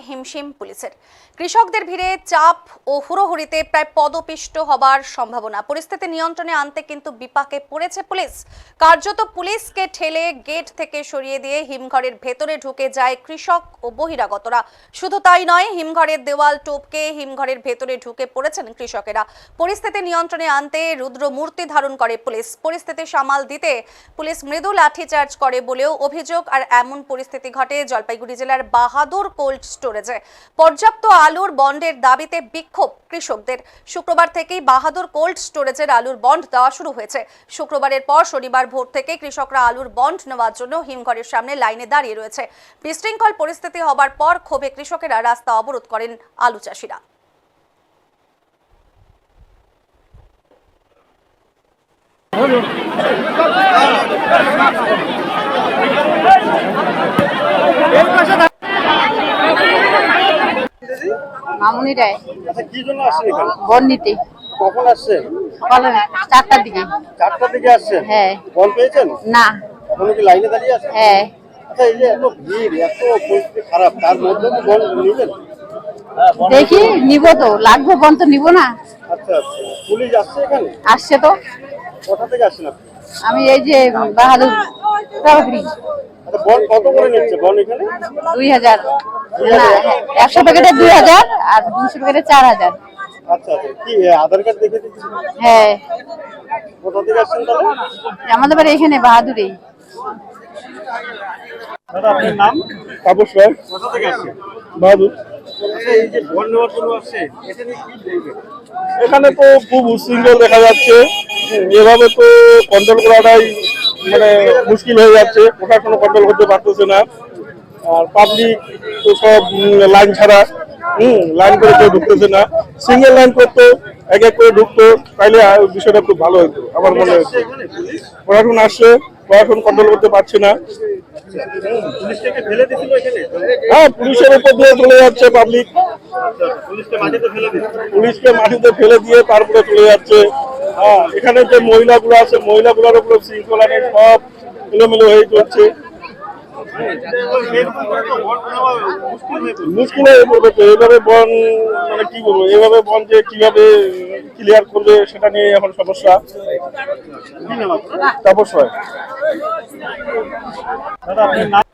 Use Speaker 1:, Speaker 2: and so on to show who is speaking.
Speaker 1: হিমশিম পুলিশের কৃষকদের ভিড়ে চাপ ও হুড়োহুড়িতে প্রায় পদপিষ্ট হবার সম্ভাবনা। পরিস্থিতি নিয়ন্ত্রণে আনতে কিন্তু বিপাকে পড়েছে পুলিশ। কার্যত পুলিশকে ঠেলে গেট থেকে সরিয়ে দিয়ে হিমঘরের ভেতরে ঢুকে যায় কৃষক ও বহিরাগতরা। শুধু তাই নয়, হিমঘরের দেওয়াল টপকে হিমঘরের ভেতরে ঢুকে পড়েছেন কৃষকেরা। পরিস্থিতি নিয়ন্ত্রণে আনতে রুদ্র মূর্তি ধারণ করে পুলিশ। পরিস্থিতি সামাল দিতে পুলিশ মৃদু লাঠিচার্জ করে বলেও অভিযোগ। আর এমন পরিস্থিতি ঘটে জলপাইগুড়ি জেলার বাহাদুর কোল্ড স্টোরেজে। পর্যাপ্ত আলুর বন্ডের দাবিতে বিক্ষোভ কৃষকদের। শুক্রবার থেকেই বাহাদুর কোল্ড স্টোরেজের আলুর বন্ড দেওয়া শুরু হয়েছে। শুক্রবারের পর শনিবার ভোর থেকে কৃষকরা আলুর বন্ড নেওয়ার জন্য হিমঘরের সামনে লাইনে দাঁড়িয়ে রয়েছে। বিশৃঙ্খল পরিস্থিতি হবার পর ক্ষোভে কৃষকেরা রাস্তা অবরোধ করেন আলু চাষিরা।
Speaker 2: মামুনি রায়।
Speaker 3: আচ্ছা, কি জন্য আসছেন এখানে?
Speaker 2: বন্ড নিতে।
Speaker 3: কখন আসছেন?
Speaker 2: সকালে 4টার দিকে।
Speaker 3: 4টার দিকে আসছেন?
Speaker 2: হ্যাঁ।
Speaker 3: বন্ড পেয়েছেন?
Speaker 2: না।
Speaker 3: এখনো কি লাইনে দাঁড়িয়ে আছেন?
Speaker 2: হ্যাঁ।
Speaker 3: আচ্ছা, এই যে এত ভিড়, এত পরিস্থিতি খারাপ, তার মধ্যে তো বন্ড নিবেন?
Speaker 2: দেখি নিব তো, লাগবে বন্ড তো নিব না।
Speaker 3: আচ্ছা আচ্ছা, পুলিশ আসছে এখানে?
Speaker 2: আসছে তো।
Speaker 3: কোথা থেকে আসছেন আপনি?
Speaker 2: আমি এই যে বাহাদুর রাবাগড়ি।
Speaker 3: আচ্ছা, বন্ড কত করে নিচ্ছে বন্ড এখানে?
Speaker 2: 2000। না, 100 প্যাকেটে 2000 আর 200 প্যাকেটে 4000।
Speaker 3: আচ্ছা আচ্ছা, কি আধার কার্ড দেখে দিচ্ছেন?
Speaker 2: হ্যাঁ।
Speaker 3: কোথা থেকে আসছেন তাহলে?
Speaker 2: আমাদের বাড়ি এখানে বাহাদুরে।
Speaker 3: দাদা, আপনার নাম? তাপস রায়। কোথা থেকে আসছেন? বাহাদুর। আচ্ছা, এই যে বন্ড নেওয়ার জন্য আসছে, এটা নিয়ে কি বলবেন?
Speaker 4: এখানে তো খুব উচ্ছৃঙ্খল দেখা যাচ্ছে। এভাবে তো কন্ট্রোল করাটাই মানে মুশকিল হয়ে যাচ্ছে। প্রশাসনও কন্ট্রোল করতে পারতেছে না। আর পাবলিক তো সব লাইন ছাড়া লাইন করে কেউ ঢুকতেছে না। সিঙ্গেল লাইন করতো, এক এক করে ঢুকতো, তাইলে বিষয়টা খুব ভালো হতো আমার মনে হচ্ছে। প্রশাসন আসছে, প্রশাসন কন্ট্রোল করতে পারছে না।
Speaker 3: পুলিশকে ফেলে দিছিল এখানে?
Speaker 4: হ্যাঁ, পুলিশের উপর দিয়ে চলে যাচ্ছে পাবলিক।
Speaker 3: পুলিশকে মাটিতে ফেলে দিচ্ছে?
Speaker 4: পুলিশকে মাটিতে ফেলে দিয়ে তারপরে চলে যাচ্ছে। হ্যাঁ, এখানে যে মহিলাগুলো আছে, মহিলাগুলোর উপরে শৃঙ্খলা নেই, সব এলোমেলো হয়ে চলছে। মুশকিল হয়ে পড়বে তো এইভাবে বন, মানে কি বলবো, এইভাবে বন যে কিভাবে ক্লিয়ার করবে সেটা নিয়ে এখন সমস্যা। তাপস রায়।
Speaker 3: দাদা, আপনার নাম?